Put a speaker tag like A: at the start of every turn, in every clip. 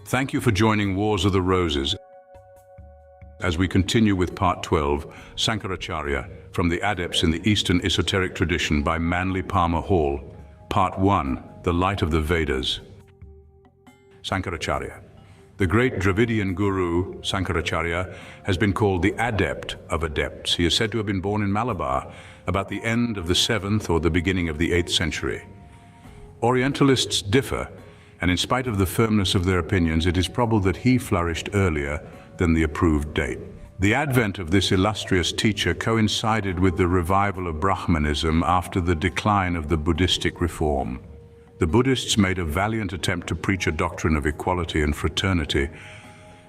A: Thank you for joining Wars of the Roses as we continue with Part 12, Sankaracharya, from the Adepts in the Eastern Esoteric Tradition by Manly Palmer Hall. Part 1, The Light of the Vedas. Sankaracharya. The great Dravidian Guru, Sankaracharya, has been called the Adept of Adepts. He is said to have been born in Malabar about the end of the 7th or the beginning of the 8th century. Orientalists differ, and in spite of the firmness of their opinions, it is probable that he flourished earlier than the approved date. The advent of this illustrious teacher coincided with the revival of Brahmanism after the decline of the Buddhistic reform. The Buddhists made a valiant attempt to preach a doctrine of equality and fraternity,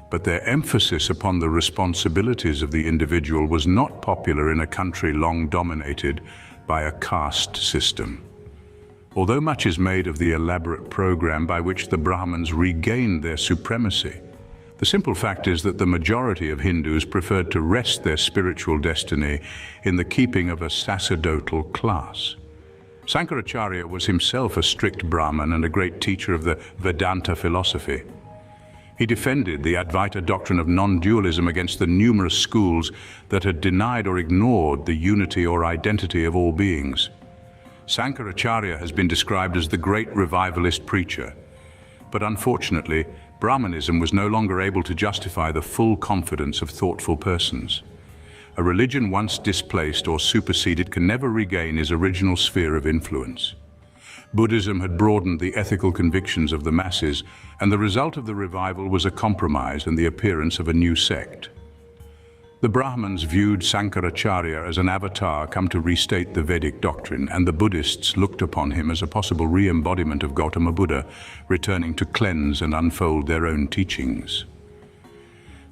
A: but their emphasis upon the responsibilities of the individual was not popular in a country long dominated by a caste system. Although much is made of the elaborate program by which the Brahmins regained their supremacy, the simple fact is that the majority of Hindus preferred to rest their spiritual destiny in the keeping of a sacerdotal class. Sankaracharya was himself a strict Brahmin and a great teacher of the Vedanta philosophy. He defended the Advaita doctrine of non-dualism against the numerous schools that had denied or ignored the unity or identity of all beings. Sankaracharya has been described as the great revivalist preacher, but unfortunately, Brahmanism was no longer able to justify the full confidence of thoughtful persons. A religion once displaced or superseded can never regain its original sphere of influence. Buddhism had broadened the ethical convictions of the masses, and the result of the revival was a compromise and the appearance of a new sect. The Brahmins viewed Sankaracharya as an avatar come to restate the Vedic doctrine, and the Buddhists looked upon him as a possible re-embodiment of Gautama Buddha, returning to cleanse and unfold their own teachings.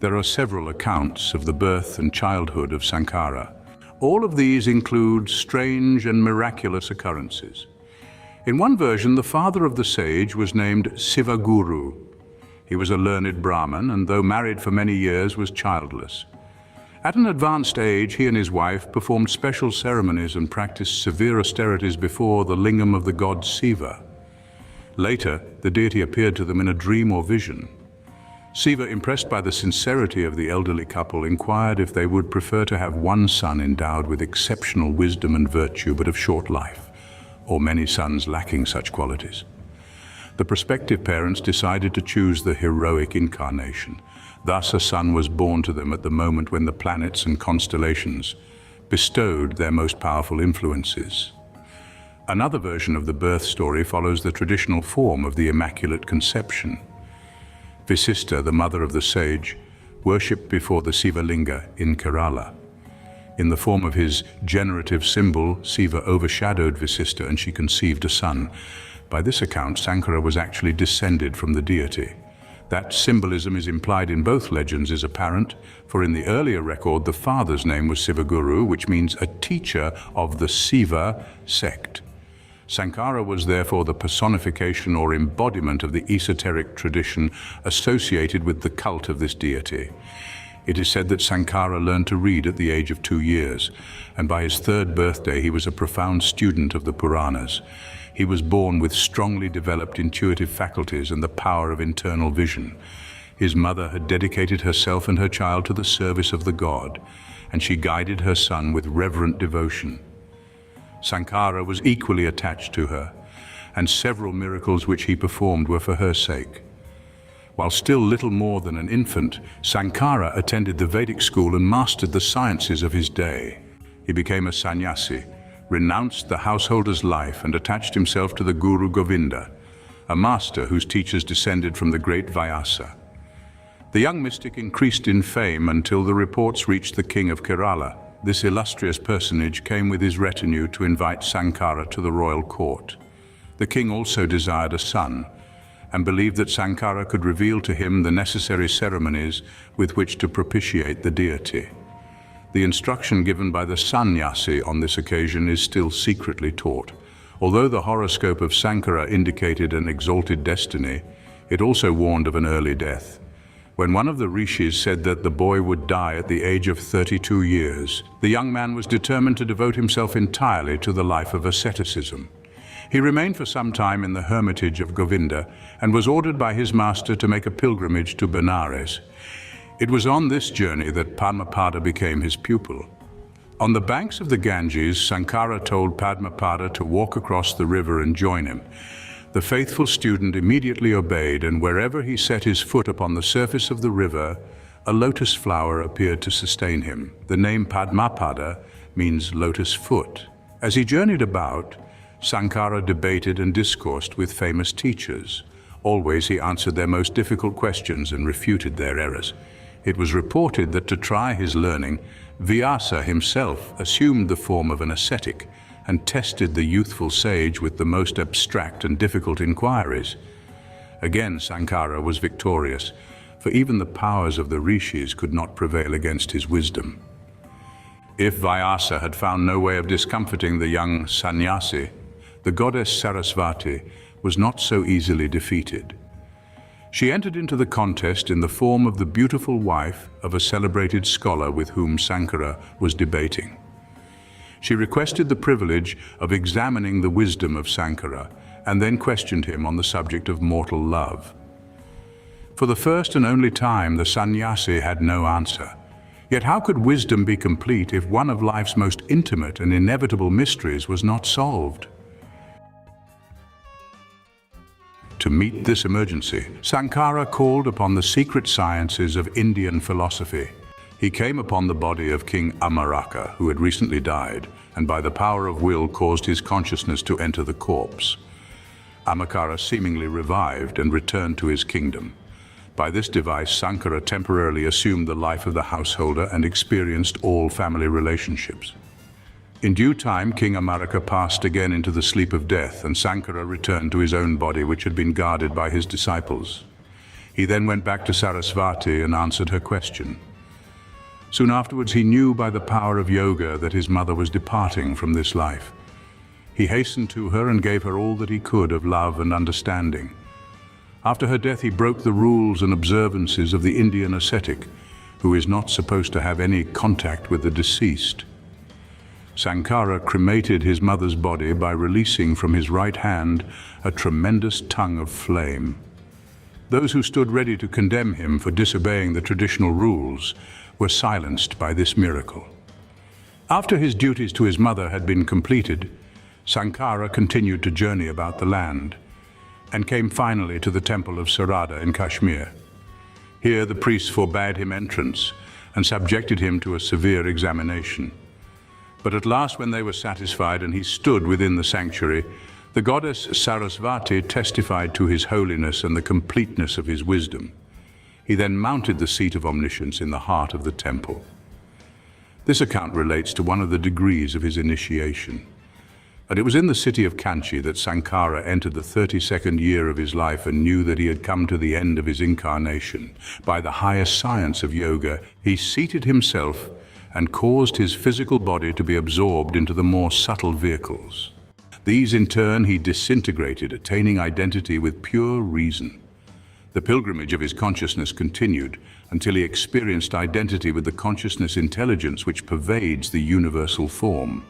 A: There are several accounts of the birth and childhood of Sankara. All of these include strange and miraculous occurrences. In one version, the father of the sage was named Sivaguru. He was a learned Brahmin, and though married for many years, was childless. At an advanced age, he and his wife performed special ceremonies and practiced severe austerities before the lingam of the god Siva. Later, the deity appeared to them in a dream or vision. Siva, impressed by the sincerity of the elderly couple, inquired if they would prefer to have one son endowed with exceptional wisdom and virtue but of short life, or many sons lacking such qualities. The prospective parents decided to choose the heroic incarnation. Thus, a son was born to them at the moment when the planets and constellations bestowed their most powerful influences. Another version of the birth story follows the traditional form of the Immaculate Conception. Vasistha, the mother of the sage, worshipped before the Sivalinga in Kerala. In the form of his generative symbol, Siva overshadowed Vasistha and she conceived a son. By this account, Sankara was actually descended from the deity. That symbolism is implied in both legends is apparent, for in the earlier record the father's name was Sivaguru, which means a teacher of the Siva sect. Sankara was therefore the personification or embodiment of the esoteric tradition associated with the cult of this deity. It is said that Sankara learned to read at the age of 2 years, and by his 3rd birthday he was a profound student of the Puranas. He was born with strongly developed intuitive faculties and the power of internal vision. His mother had dedicated herself and her child to the service of the god, and she guided her son with reverent devotion. Sankara was equally attached to her, and several miracles which he performed were for her sake. While still little more than an infant, Sankara attended the Vedic school and mastered the sciences of his day. He became a sannyasi, renounced the householder's life and attached himself to the Guru Govinda, a master whose teachers descended from the great Vyasa. The young mystic increased in fame until the reports reached the king of Kerala. This illustrious personage came with his retinue to invite Sankara to the royal court. The king also desired a son, and believed that Sankara could reveal to him the necessary ceremonies with which to propitiate the deity. The instruction given by the sannyasi on this occasion is still secretly taught. Although the horoscope of Sankara indicated an exalted destiny, it also warned of an early death. When one of the rishis said that the boy would die at the age of 32 years, the young man was determined to devote himself entirely to the life of asceticism. He remained for some time in the hermitage of Govinda and was ordered by his master to make a pilgrimage to Benares. It was on this journey that Padmapada became his pupil. On the banks of the Ganges, Sankara told Padmapada to walk across the river and join him. The faithful student immediately obeyed, and wherever he set his foot upon the surface of the river, a lotus flower appeared to sustain him. The name Padmapada means lotus foot. As he journeyed about, Sankara debated and discoursed with famous teachers. Always he answered their most difficult questions and refuted their errors. It was reported that to try his learning, Vyasa himself assumed the form of an ascetic and tested the youthful sage with the most abstract and difficult inquiries. Again, Sankara was victorious, for even the powers of the rishis could not prevail against his wisdom. If Vyasa had found no way of discomfiting the young sannyasi, the goddess Sarasvati was not so easily defeated. She entered into the contest in the form of the beautiful wife of a celebrated scholar with whom Sankara was debating. She requested the privilege of examining the wisdom of Sankara and then questioned him on the subject of mortal love. For the first and only time, the sannyasi had no answer. Yet how could wisdom be complete if one of life's most intimate and inevitable mysteries was not solved? To meet this emergency, Sankara called upon the secret sciences of Indian philosophy. He came upon the body of King Amaraka, who had recently died, and by the power of will caused his consciousness to enter the corpse. Amakara seemingly revived and returned to his kingdom. By this device, Sankara temporarily assumed the life of the householder and experienced all family relationships. In due time, King Amaraka passed again into the sleep of death, and Sankara returned to his own body, which had been guarded by his disciples. He then went back to Sarasvati and answered her question. Soon afterwards, he knew by the power of yoga that his mother was departing from this life. He hastened to her and gave her all that he could of love and understanding. After her death, he broke the rules and observances of the Indian ascetic, who is not supposed to have any contact with the deceased. Sankara cremated his mother's body by releasing from his right hand a tremendous tongue of flame. Those who stood ready to condemn him for disobeying the traditional rules were silenced by this miracle. After his duties to his mother had been completed, Sankara continued to journey about the land and came finally to the temple of Sarada in Kashmir. Here the priests forbade him entrance and subjected him to a severe examination. But at last, when they were satisfied and he stood within the sanctuary, the goddess Sarasvati testified to his holiness and the completeness of his wisdom. He then mounted the seat of omniscience in the heart of the temple. This account relates to one of the degrees of his initiation. And it was in the city of Kanchi that Sankara entered the 32nd year of his life and knew that he had come to the end of his incarnation. By the highest science of yoga, he seated himself and caused his physical body to be absorbed into the more subtle vehicles. These in turn he disintegrated, attaining identity with pure reason. The pilgrimage of his consciousness continued until he experienced identity with the consciousness intelligence which pervades the universal form.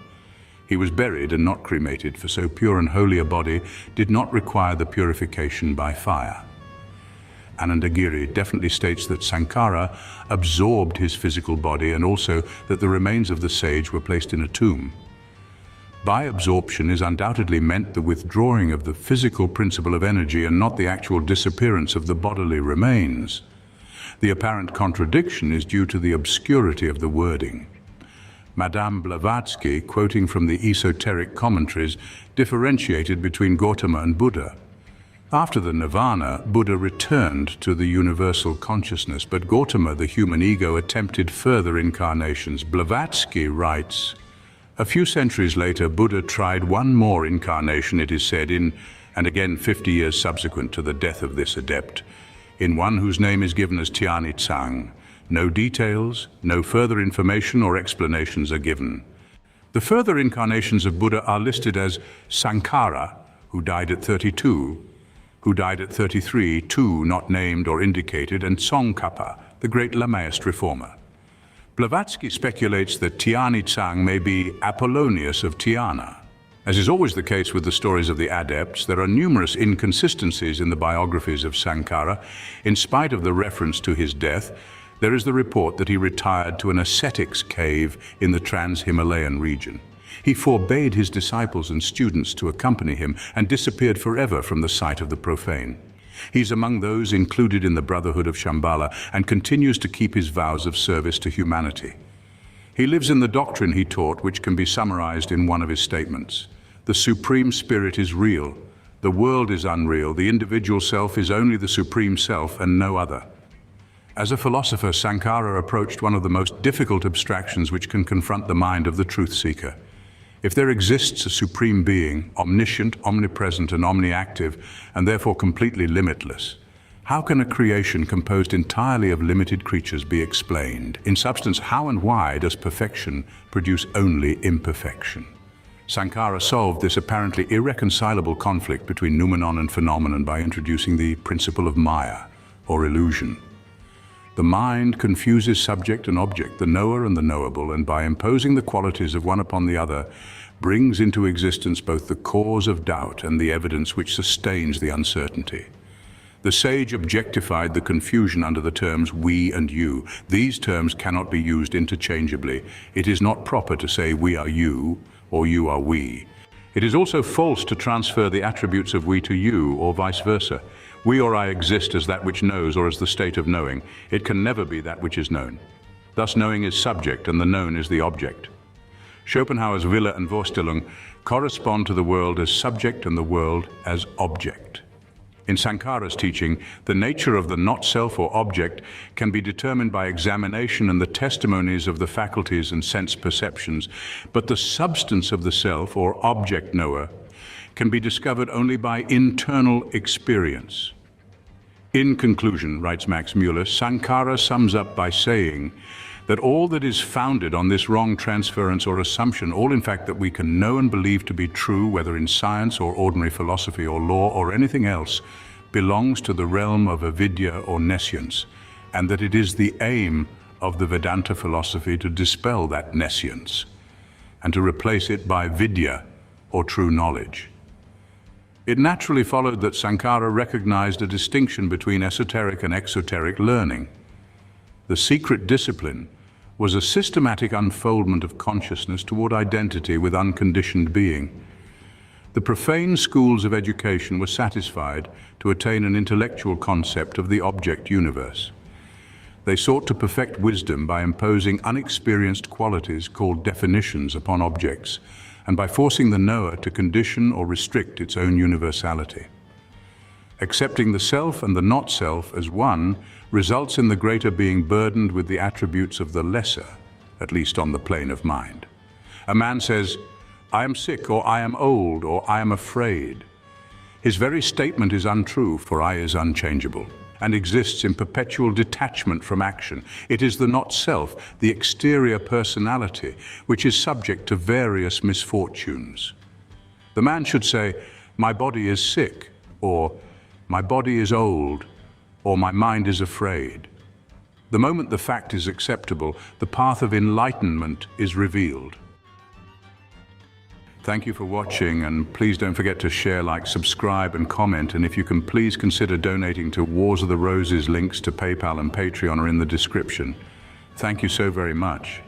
A: He was buried and not cremated, for so pure and holy a body did not require the purification by fire. Anandagiri definitely states that Sankara absorbed his physical body and also that the remains of the sage were placed in a tomb. By absorption is undoubtedly meant the withdrawing of the physical principle of energy and not the actual disappearance of the bodily remains. The apparent contradiction is due to the obscurity of the wording. Madame Blavatsky, quoting from the Esoteric commentaries, differentiated between Gautama and Buddha. After the nirvana, Buddha returned to the universal consciousness, but Gautama, the human ego, attempted further incarnations. Blavatsky writes, a few centuries later, Buddha tried one more incarnation, it is said, and again 50 years subsequent to the death of this adept, in one whose name is given as Tiani Tsang. No details, no further information or explanations are given. The further incarnations of Buddha are listed as Sankara, who died at 32, who died at 33, two not named or indicated, and Tsongkhapa, the great Lamaist reformer. Blavatsky speculates that Tiani Tsang may be Apollonius of Tiana. As is always the case with the stories of the adepts, there are numerous inconsistencies in the biographies of Sankara. In spite of the reference to his death, there is the report that he retired to an ascetic's cave in the trans-Himalayan region. He forbade his disciples and students to accompany him and disappeared forever from the sight of the profane. He's among those included in the Brotherhood of Shambhala and continues to keep his vows of service to humanity. He lives in the doctrine he taught, which can be summarized in one of his statements. The Supreme Spirit is real. The world is unreal. The individual self is only the Supreme Self and no other. As a philosopher, Sankara approached one of the most difficult abstractions which can confront the mind of the truth seeker. If there exists a supreme being, omniscient, omnipresent, and omniactive, and therefore completely limitless, how can a creation composed entirely of limited creatures be explained? In substance, how and why does perfection produce only imperfection? Sankara solved this apparently irreconcilable conflict between noumenon and phenomenon by introducing the principle of Maya, or illusion. The mind confuses subject and object, the knower and the knowable, and by imposing the qualities of one upon the other, brings into existence both the cause of doubt and the evidence which sustains the uncertainty. The sage objectified the confusion under the terms we and you. These terms cannot be used interchangeably. It is not proper to say we are you or you are we. It is also false to transfer the attributes of we to you or vice versa. We or I exist as that which knows or as the state of knowing. It can never be that which is known. Thus knowing is subject and the known is the object. Schopenhauer's Wille and Vorstellung correspond to the world as subject and the world as object. In Sankara's teaching, the nature of the not-self or object can be determined by examination and the testimonies of the faculties and sense perceptions, but the substance of the self or object knower can be discovered only by internal experience. In conclusion, writes Max Muller, Sankara sums up by saying that all that is founded on this wrong transference or assumption, all in fact that we can know and believe to be true, whether in science or ordinary philosophy or law or anything else, belongs to the realm of avidya or nescience, and that it is the aim of the Vedanta philosophy to dispel that nescience and to replace it by vidya or true knowledge. It naturally followed that Sankara recognized a distinction between esoteric and exoteric learning. The secret discipline was a systematic unfoldment of consciousness toward identity with unconditioned being. The profane schools of education were satisfied to attain an intellectual concept of the object universe. They sought to perfect wisdom by imposing unexperienced qualities called definitions upon objects, and by forcing the knower to condition or restrict its own universality. Accepting the self and the not-self as one results in the greater being burdened with the attributes of the lesser, at least on the plane of mind. A man says, "I am sick," or "I am old," or "I am afraid." His very statement is untrue, for I is unchangeable and exists in perpetual detachment from action. It is the not-self, the exterior personality, which is subject to various misfortunes. The man should say, "My body is sick," or "My body is old," or "My mind is afraid." The moment the fact is acceptable, the path of enlightenment is revealed. Thank you for watching, and please don't forget to share, like, subscribe, and comment. And if you can, please consider donating to Wars of the Roses. Links to PayPal and Patreon are in the description. Thank you so very much.